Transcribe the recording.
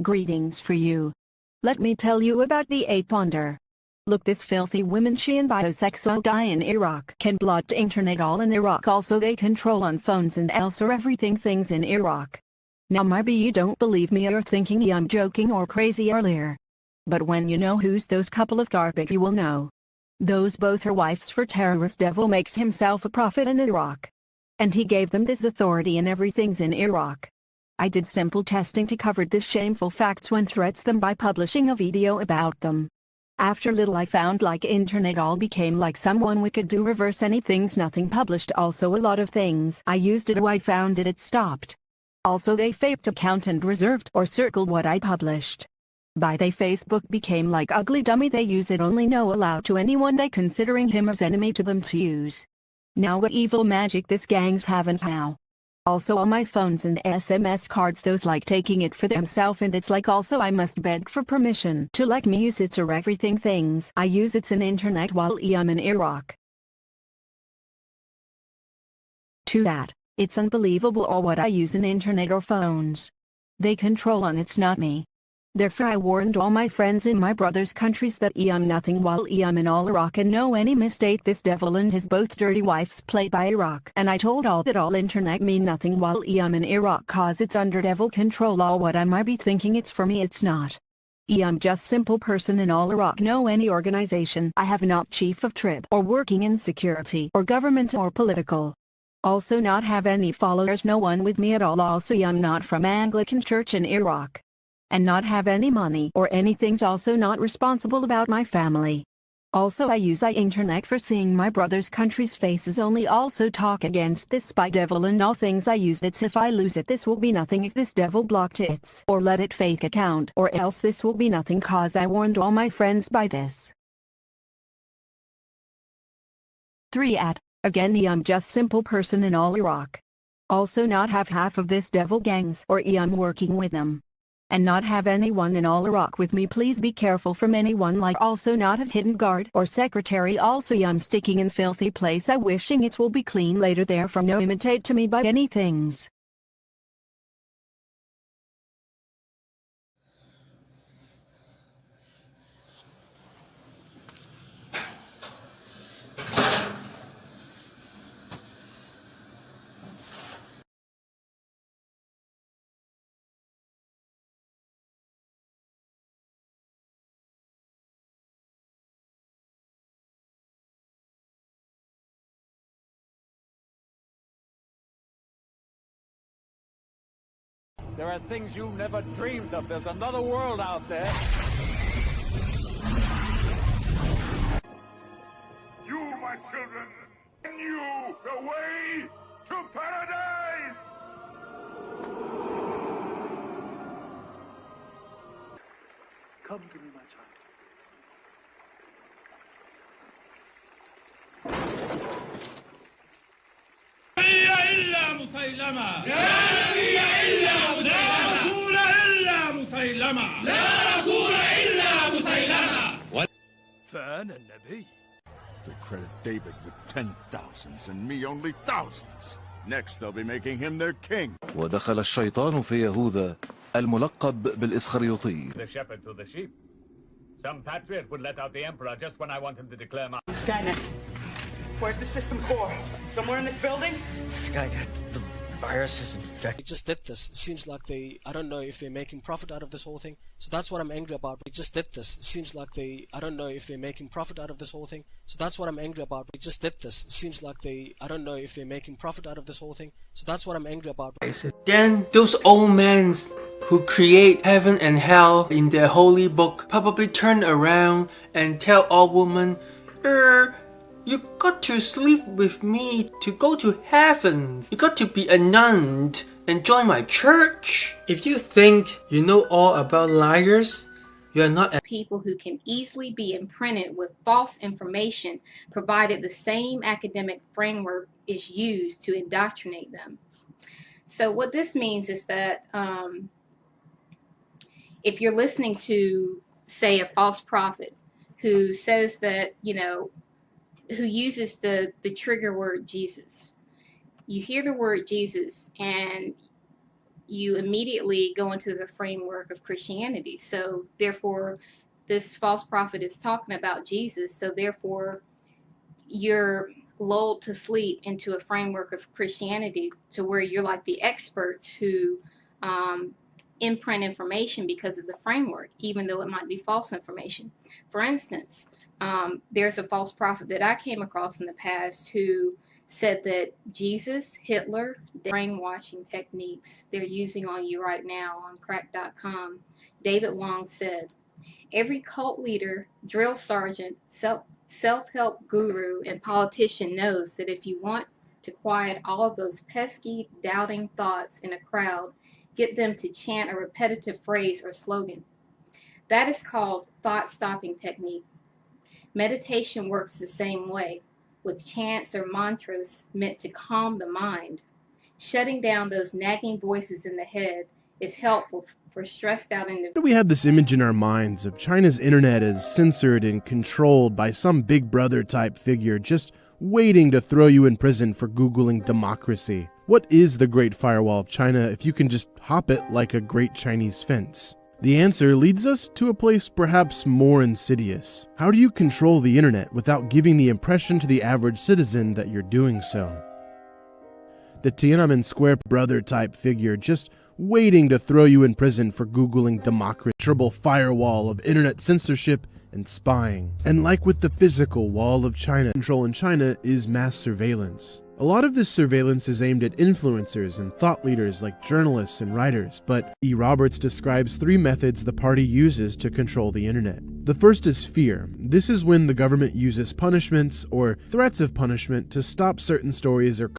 Greetings for you. Let me tell you about the eighth wonder. Look, this filthy woman, she and biosexual guy in Iraq can blot the internet all in Iraq. Also they control on phones and else or everything things in Iraq. Now maybe you don't believe me or thinking I'm joking or crazy earlier. But when you know who's those couple of garbage, you will know. Those both are wives for terrorist devil makes himself a prophet in Iraq. And he gave them this authority and everything's in Iraq. I did simple testing to cover this shameful facts when threats them by publishing a video about them. After little I found like internet all became like someone we could do reverse anything's nothing published. Also a lot of things I used it I found it stopped. Also they faked account and reserved or circled what I published. By they Facebook became like ugly dummy, they use it only no allowed to anyone they considering him as enemy to them to use. Now what evil magic this gangs have and how. Also on my phones and SMS cards those like taking it for themselves, and it's like also I must beg for permission to let me use it or everything things I use it's an internet while I'm in Iraq. To that, it's unbelievable all what I use in internet or phones. They control on it's not me. Therefore I warned all my friends in my brother's countries that I'm nothing while I'm in all Iraq, and no any mistake this devil and his both dirty wives play by Iraq. And I told all that all internet mean nothing while I'm in Iraq cause it's under devil control. All what I might be thinking it's for me, it's not. I'm just simple person in all Iraq, no any organization. I have not chief of trib or working in security or government or political. Also not have any followers, no one with me at all. Also I'm not from Anglican church in Iraq. And not have any money or anything's also not responsible about my family. Also I use the internet for seeing my brother's country's faces only. Also talk against this spy devil and all things I use it's if I lose it this will be nothing if this devil blocked it or let it fake account or else this will be nothing cause I warned all my friends by this. 3 Again I'm just simple person in all Iraq. Also not have half of this devil gangs or I'm working with them. And not have anyone in all Iraq with me. Please be careful from anyone like also not have hidden guard or secretary. Also I'm sticking in filthy place I wishing it will be clean later therefore no imitate to me by any things. There are things you never dreamed of. There's another world out there. You, my children, bring you the way to paradise! Come to me, my child. Fan and Nabi. They credit David with 10,000s and me only thousands. Next they'll be making him their king. ودخل الشيطان في يهوذا الملقب بالإسخريوطي. The shepherd to the sheep. Some patriot would let out the emperor just when I want him to declare my... Skynet. Where's the system core? Somewhere in this building? Skynet, the virus is infected. They just did this. It seems like I don't know if they're making profit out of this whole thing. So that's what I'm angry about. They just did this. It seems like I don't know if they're making profit out of this whole thing. So that's what I'm angry about. They just did this. It seems like I don't know if they're making profit out of this whole thing. So that's what I'm angry about. Then those old men who create heaven and hell in their holy book probably turn around and tell all women, you got to sleep with me to go to heaven. You got to be a nun and join my church. If you think you know all about liars, you're not a people who can easily be imprinted with false information, provided the same academic framework is used to indoctrinate them. So what this means is that if you're listening to, say, a false prophet who says that, who uses the trigger word Jesus, you hear the word Jesus and you immediately go into the framework of Christianity. So therefore, this false prophet is talking about Jesus. So therefore, you're lulled to sleep into a framework of Christianity to where you're like the experts who imprint information because of the framework, even though it might be false information. For instance, there's a false prophet that I came across in the past who said that Jesus, Hitler, brainwashing techniques they're using on you right now on crack.com. David Long said, every cult leader, drill sergeant, self-help guru, and politician knows that if you want to quiet all of those pesky, doubting thoughts in a crowd, get them to chant a repetitive phrase or slogan. That is called thought-stopping technique. Meditation works the same way, with chants or mantras meant to calm the mind. Shutting down those nagging voices in the head is helpful for stressed out individuals. We have this image in our minds of China's internet as censored and controlled by some big brother type figure just waiting to throw you in prison for Googling democracy. What is the Great Firewall of China if you can just hop it like a great Chinese fence? The answer leads us to a place perhaps more insidious. How do you control the internet without giving the impression to the average citizen that you're doing so? The Tiananmen Square brother type figure just waiting to throw you in prison for Googling democracy. Triple firewall of internet censorship and spying. And like with the physical wall of China, control in China is mass surveillance. A lot of this surveillance is aimed at influencers and thought leaders like journalists and writers, but E. Roberts describes 3 methods the party uses to control the internet. The first is fear. This is when the government uses punishments or threats of punishment to stop certain stories or